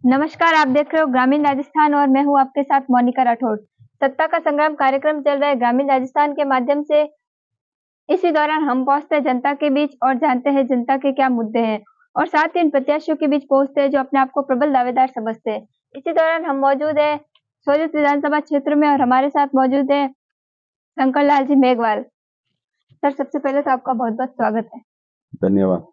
नमस्कार, आप देख रहे हो ग्रामीण राजस्थान और मैं हूं आपके साथ मोनिका राठौड़। सत्ता का संग्राम कार्यक्रम चल रहा है ग्रामीण राजस्थान के माध्यम से। इसी दौरान हम पहुंचते हैं जनता के बीच और जानते हैं जनता के क्या मुद्दे हैं और साथ ही इन प्रत्याशियों के बीच पहुंचते हैं जो अपने आप को प्रबल दावेदार समझते हैं। इसी दौरान हम मौजूद है सोजत विधानसभा क्षेत्र में और हमारे साथ मौजूद है शंकर लाल जी मेघवाल। सर, सबसे पहले तो आपका बहुत बहुत स्वागत है। धन्यवाद।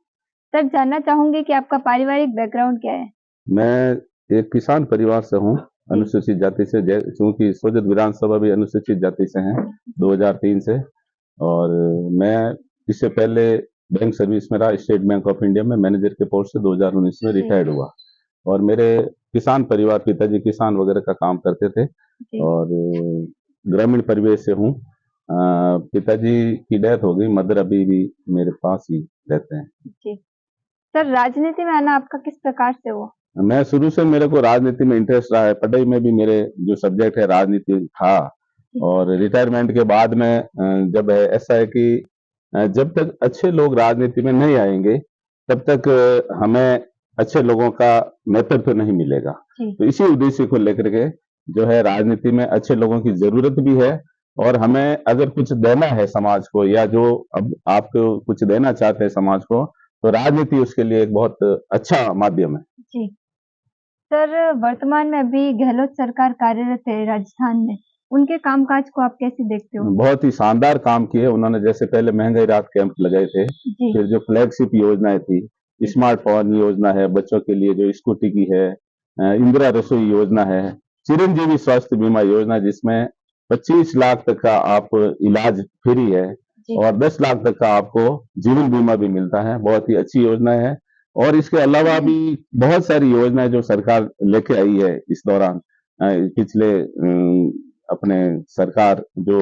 सर, जानना चाहूंगी कि आपका पारिवारिक बैकग्राउंड क्या है? मैं एक किसान परिवार से हूँ, अनुसूचित जाति से, क्योंकि सोजत विधानसभा भी अनुसूचित जाति से है 2003 से। और मैं इससे पहले बैंक सर्विस में रहा, स्टेट बैंक ऑफ इंडिया में मैनेजर के पोस्ट से 2019 में रिटायर्ड हुआ। और मेरे किसान परिवार, पिताजी किसान वगैरह का काम करते थे और ग्रामीण परिवेश से हूँ। पिताजी की डेथ हो गई, मदर अभी भी मेरे पास ही रहते हैं। जी सर, राजनीति में आना आपका किस प्रकार से हुआ? मैं शुरू से, मेरे को राजनीति में इंटरेस्ट रहा है। पढ़ाई में भी मेरे जो सब्जेक्ट है राजनीति था। और रिटायरमेंट के बाद में जब ऐसा है कि जब तक अच्छे लोग राजनीति में नहीं आएंगे तब तक हमें अच्छे लोगों का नेतृत्व नहीं मिलेगा। तो इसी उद्देश्य को लेकर के जो है राजनीति में अच्छे लोगों की जरूरत भी है। और हमें अगर कुछ देना है समाज को, या जो अब आपको कुछ देना चाहते हैं समाज को, तो राजनीति उसके लिए एक बहुत अच्छा माध्यम है। जी सर, वर्तमान में अभी गहलोत सरकार कार्यरत है राजस्थान में, उनके कामकाज को आप कैसे देखते हो? बहुत ही शानदार काम किए उन्होंने। जैसे पहले महंगाई राहत कैंप लगाए थे, फिर जो फ्लैगशिप योजनाएं थी, स्मार्टफोन योजना है बच्चों के लिए जो स्कूटी की है, इंदिरा रसोई योजना है, चिरंजीवी स्वास्थ्य बीमा योजना जिसमें 25 लाख तक का आप इलाज फ्री है और 10 लाख तक का आपको जीवन बीमा भी मिलता है। बहुत ही अच्छी योजना है। और इसके अलावा भी बहुत सारी योजनाएं जो सरकार लेके आई है इस दौरान, पिछले अपने सरकार जो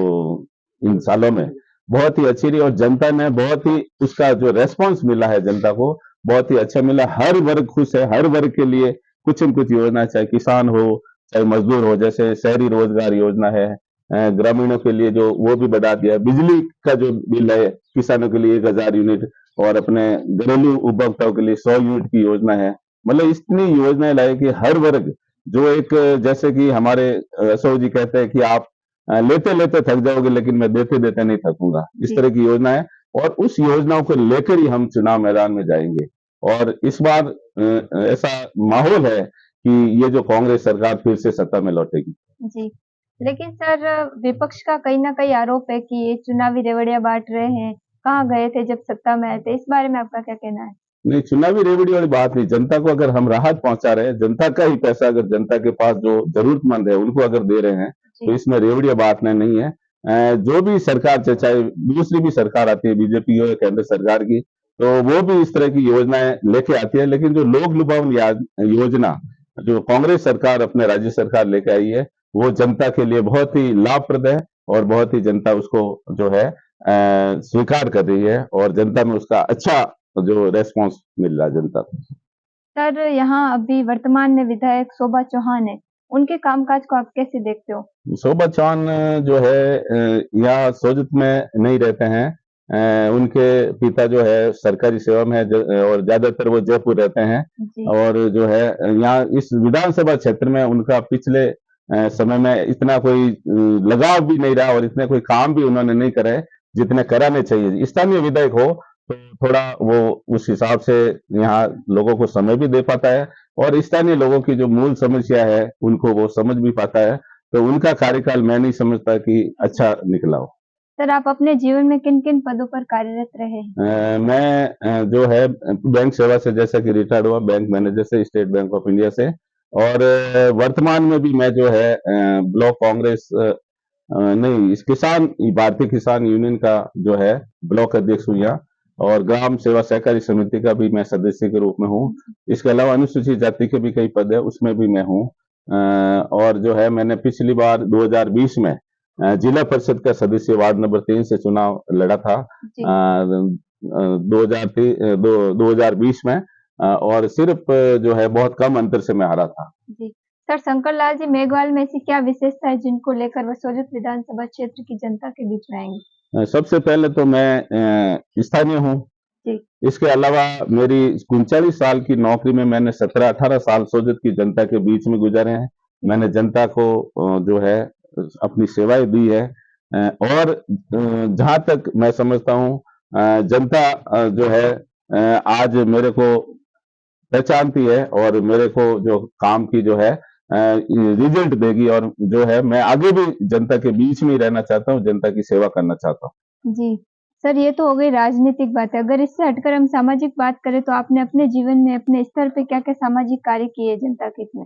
इन सालों में बहुत ही अच्छी रही। और जनता ने बहुत ही उसका जो रेस्पॉन्स मिला है जनता को, बहुत ही अच्छा मिला। हर वर्ग खुश है, हर वर्ग के लिए कुछ न कुछ योजना, चाहे किसान हो चाहे मजदूर हो। जैसे शहरी रोजगार योजना है, ग्रामीणों के लिए जो वो भी बढ़ा दिया। बिजली का जो बिल है किसानों के लिए 1000 यूनिट, और अपने घरेलू उपभोक्ताओं के लिए 100 यूनिट की योजना है। मतलब इतनी योजनाएं लाई कि हर वर्ग, जो एक, जैसे कि हमारे अशोक जी कहते हैं कि आप लेते लेते थक जाओगे लेकिन मैं देते देते नहीं थकूंगा, इस तरह की योजना है। और उस योजनाओं को लेकर ही हम चुनाव मैदान में जाएंगे। और इस बार ऐसा माहौल है कि ये जो कांग्रेस सरकार फिर से सत्ता में लौटेगी। जी, लेकिन सर विपक्ष का कहीं ना कहीं आरोप है कि ये चुनावी रेवड़ियां बांट रहे हैं। कहाँ गए थे जब सत्ता में आए थे? इस बारे में आपका क्या कहना है? नहीं, चुनावी रेवड़ी वाली बात नहीं। जनता को अगर हम राहत पहुंचा रहे हैं, जनता का ही पैसा अगर जनता के पास जो जरूरतमंद है उनको अगर दे रहे हैं, तो इसमें रेवड़िया बांटना नहीं है। जो भी सरकार, चाहे दूसरी भी सरकार आती है, बीजेपी हो या केंद्र सरकार की, तो वो भी इस तरह की योजनाएं लेके आती है। लेकिन जो लोक लुभावन योजना जो कांग्रेस सरकार, अपने राज्य सरकार लेके आई है, वो जनता के लिए बहुत ही लाभप्रद है और बहुत ही जनता उसको जो है स्वीकार कर रही है। और जनता में उसका अच्छा जो रेस्पॉन्स मिल रहा है जनता को। सर, यहाँ अभी वर्तमान में विधायक शोभा चौहान है, उनके कामकाज को आप कैसे देखते हो? शोभा चौहान जो है यहाँ सोजत में नहीं रहते हैं। उनके पिता जो है सरकारी सेवा में है और ज्यादातर वो जयपुर रहते हैं। और जो है यहाँ इस विधानसभा क्षेत्र में उनका पिछले समय में इतना कोई लगाव भी नहीं रहा और इतने कोई काम भी उन्होंने नहीं करे जितने कराने चाहिए। स्थानीय विधायक हो तो थोड़ा वो उस हिसाब से यहाँ लोगों को समय भी दे पाता है और स्थानीय लोगों की जो मूल समस्या है उनको वो समझ भी पाता है। तो उनका कार्यकाल मैं नहीं समझता कि अच्छा निकला हो। सर, आप अपने जीवन में किन किन पदों पर कार्यरत रहे हैं? मैं जो है बैंक सेवा से, जैसा कि रिटायर्ड हुआ बैंक मैनेजर से, स्टेट बैंक ऑफ इंडिया से। और वर्तमान में भी मैं जो है ब्लॉक कांग्रेस नहीं, इस भारतीय किसान यूनियन का जो है ब्लॉक अध्यक्ष हूँ यहाँ। और ग्राम सेवा सहकारी समिति का भी मैं सदस्य के रूप में हूँ। इसके अलावा अनुसूचित जाति के भी कई पद है, उसमें भी मैं हूँ। और जो है मैंने पिछली बार 2020 में जिला परिषद का सदस्य वार्ड नंबर 3 से चुनाव लड़ा था 2020 में। और सिर्फ जो है बहुत कम अंतर से मैं हारा था। जी सर, शंकर लाल जी मेघवाल में ऐसी क्या विशेषता है जिनको लेकर वह सोजत विधानसभा क्षेत्र की जनता के बीच में आएंगे? सबसे पहले तो मैं स्थानीय हूँ जी इसके अलावा मेरी 39 साल की नौकरी में मैंने 17-18 साल सोजत की जनता के बीच में गुजारे हैं। मैंने जनता को जो है अपनी सेवाएं दी है, और जहां तक मैं समझता हूं जनता जो है आज मेरे को पहचानती है और मेरे को जो काम की जो है रिजल्ट देगी, और जो है मैं आगे भी जनता के बीच में ही रहना चाहता हूँ, जनता की सेवा करना चाहता हूँ। जी सर, ये तो हो गई राजनीतिक बात है। अगर इससे हटकर हम सामाजिक बात करें तो आपने अपने जीवन में अपने स्तर पे क्या-क्या सामाजिक कार्य किए जनता के हित में?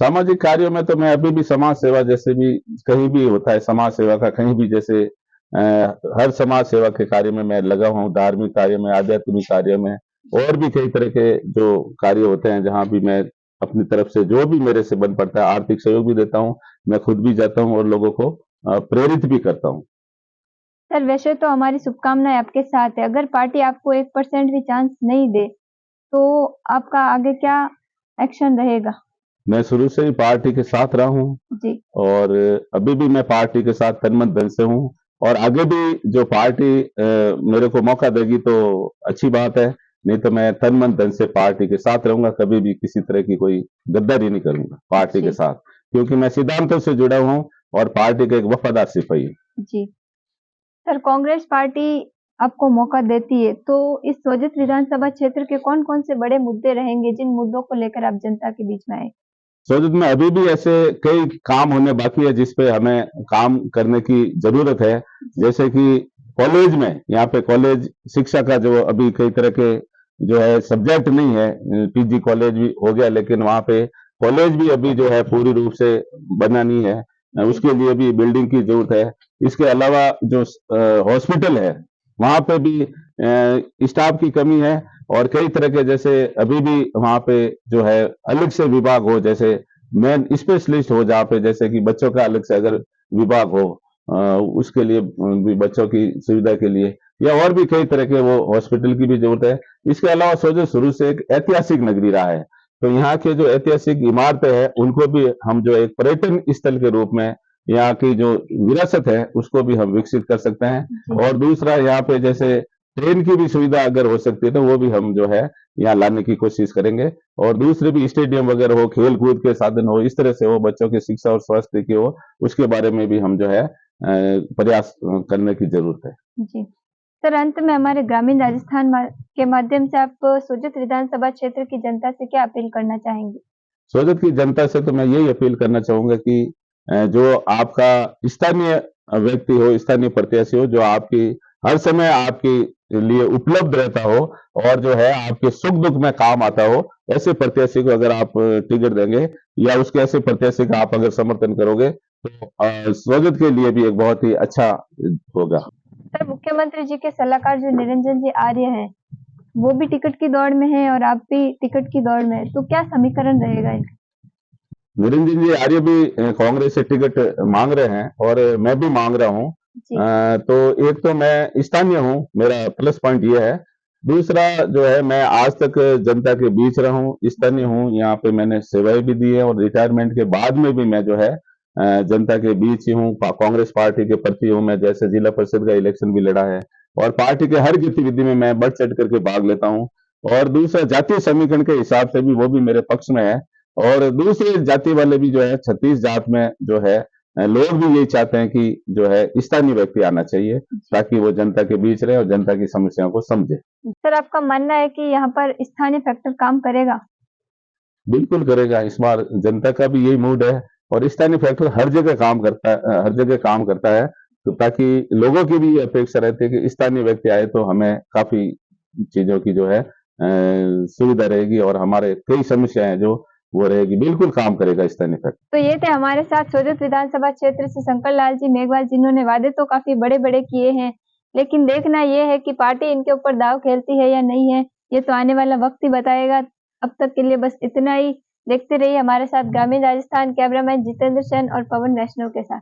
सामाजिक कार्यों में तो मैं अभी भी समाज सेवा, जैसे भी कहीं भी होता है समाज सेवा का, कहीं भी जैसे हर समाज सेवा के कार्य में मैं लगा हूँ, धार्मिक कार्य में, आध्यात्मिक कार्य में, और भी कई तरह के जो कार्य होते हैं जहाँ भी मैं अपनी तरफ से जो भी मेरे से बन पड़ता है आर्थिक सहयोग भी देता हूँ, मैं खुद भी जाता हूँ और लोगों को प्रेरित भी करता हूँ। सर, वैसे तो हमारी शुभकामनाएँ आपके साथ है। अगर पार्टी आपको 1% भी चांस नहीं दे, तो आपका आगे क्या एक्शन रहेगा? मैं शुरू से ही पार्टी के साथ रहा हूँ, जी, और अभी भी मैं पार्टी के साथ तन मन धन से हूँ, और आगे भी जो पार्टी मेरे को मौका देगी तो अच्छी बात है, नहीं तो मैं तन मन धन से पार्टी के साथ रहूंगा, कभी भी किसी तरह की कोई गद्दारी नहीं करूंगा पार्टी के जी, साथ, क्योंकि मैं सिद्धांतों से जुड़ा हूँ और पार्टी का एक वफादार सिपाही हूँ। जी। सर, कांग्रेस पार्टी आपको मौका देती है, तो इस सोजत विधानसभा क्षेत्र के कौन-कौन से बड़े मुद्दे रहेंगे, जिन मुद्दों को लेकर आप जनता के बीच में आए? सोजत में अभी भी ऐसे कई काम होने बाकी है जिस पे हमें काम करने की जरूरत है, जैसे कि कॉलेज में, यहाँ पे कॉलेज शिक्षा का जो अभी कई तरह के जो है सब्जेक्ट नहीं है, पीजी कॉलेज भी हो गया लेकिन वहाँ पे कॉलेज भी अभी जो है पूरी रूप से बना नहीं है, उसके लिए भी बिल्डिंग की जरूरत है। इसके अलावा जो हॉस्पिटल है वहाँ पे भी स्टाफ की कमी है, और कई तरह के जैसे अभी भी वहाँ पे जो है अलग से विभाग हो, जैसे मेन स्पेशलिस्ट हो जहाँ पे जैसे कि बच्चों का अलग से अगर विभाग हो, उसके लिए भी बच्चों की सुविधा के लिए, या और भी कई तरह के वो हॉस्पिटल की भी जरूरत है। इसके अलावा सोजत शुरू से एक ऐतिहासिक नगरी रहा है, तो यहाँ के जो ऐतिहासिक इमारतें हैं उनको भी हम जो एक पर्यटन स्थल के रूप में यहाँ की जो विरासत है उसको भी हम विकसित कर सकते हैं। और दूसरा यहाँ पे जैसे ट्रेन की भी सुविधा अगर हो सकती है तो वो भी हम जो है यहाँ लाने की कोशिश करेंगे, और दूसरे भी स्टेडियम वगैरह हो, खेल कूद के साधन हो, इस तरह से हो, बच्चों की शिक्षा और स्वास्थ्य की हो, उसके बारे में भी हम जो है प्रयास करने की जरूरत है। जी। सर, अंत में हमारे ग्रामीण राजस्थान के माध्यम से आप सोजत विधानसभा क्षेत्र की जनता से क्या अपील करना चाहेंगे? सोजत की जनता से तो मैं यही अपील करना चाहूंगा कि जो आपका स्थानीय व्यक्ति हो, स्थानीय प्रत्याशी हो, जो आपकी हर समय आपके लिए उपलब्ध रहता हो और जो है आपके सुख दुख में काम आता हो, ऐसे प्रत्याशी को अगर आप टिकट देंगे, या उसके ऐसे प्रत्याशी का आप अगर समर्थन करोगे तो सोजत के लिए भी एक बहुत ही अच्छा होगा। सर, मुख्यमंत्री जी के सलाहकार जो निरंजन जी आर्य हैं, वो भी टिकट की दौड़ में हैं और आप भी टिकट की दौड़ में हैं, तो क्या समीकरण रहेगा इनका? निरंजन जी आर्य भी कांग्रेस से टिकट मांग रहे हैं और मैं भी मांग रहा हूं। जी, तो एक तो मैं स्थानीय हूं, मेरा प्लस पॉइंट ये है। दूसरा जो है मैं आज तक जनता के बीच रहा हूं, स्थानीय हूं, यहाँ पे मैंने सेवाएं भी दी है, और रिटायरमेंट के बाद में भी मैं जो है जनता के बीच ही हूँ, कांग्रेस पार्टी के प्रति हूँ। मैं जैसे जिला परिषद का इलेक्शन भी लड़ा है, और पार्टी के हर गतिविधि में मैं बढ़ चढ़ करके भाग लेता हूँ। और दूसरा जातीय समीकरण के हिसाब से भी वो भी मेरे पक्ष में है, और दूसरे जाति वाले भी जो है 36 जात में जो है लोग भी यही चाहते हैं कि जो है स्थानीय व्यक्ति आना चाहिए, ताकि वो जनता के बीच रहे और जनता की समस्याओं को समझे। सर, आपका मानना है कि यहाँ पर स्थानीय फैक्टर काम करेगा? बिल्कुल करेगा, इस बार जनता का भी यही मूड है, और स्थानीय फैक्टर हर जगह काम करता है, हर जगह काम करता है, तो ताकि लोगों की भी अपेक्षा रहती है कि स्थानीय व्यक्ति आए तो हमें काफी चीजों की जो है सुविधा रहेगी, और हमारे कई समस्याएं जो वो रहेगी, बिल्कुल काम करेगा स्थानीय फैक्टर। तो ये थे हमारे साथ सोजत विधानसभा क्षेत्र से शंकर लाल जी मेघवाल, जिन्होंने वादे तो काफी बड़े-बड़े किए हैं, लेकिन देखना ये है कि पार्टी इनके ऊपर दांव खेलती है या नहीं है, ये तो आने वाला वक्त ही बताएगा। अब तक के लिए बस इतना ही। देखते रहिए हमारे साथ ग्रामीण राजस्थान। कैमरामैन जितेंद्र सेन और पवन वैष्णव के साथ।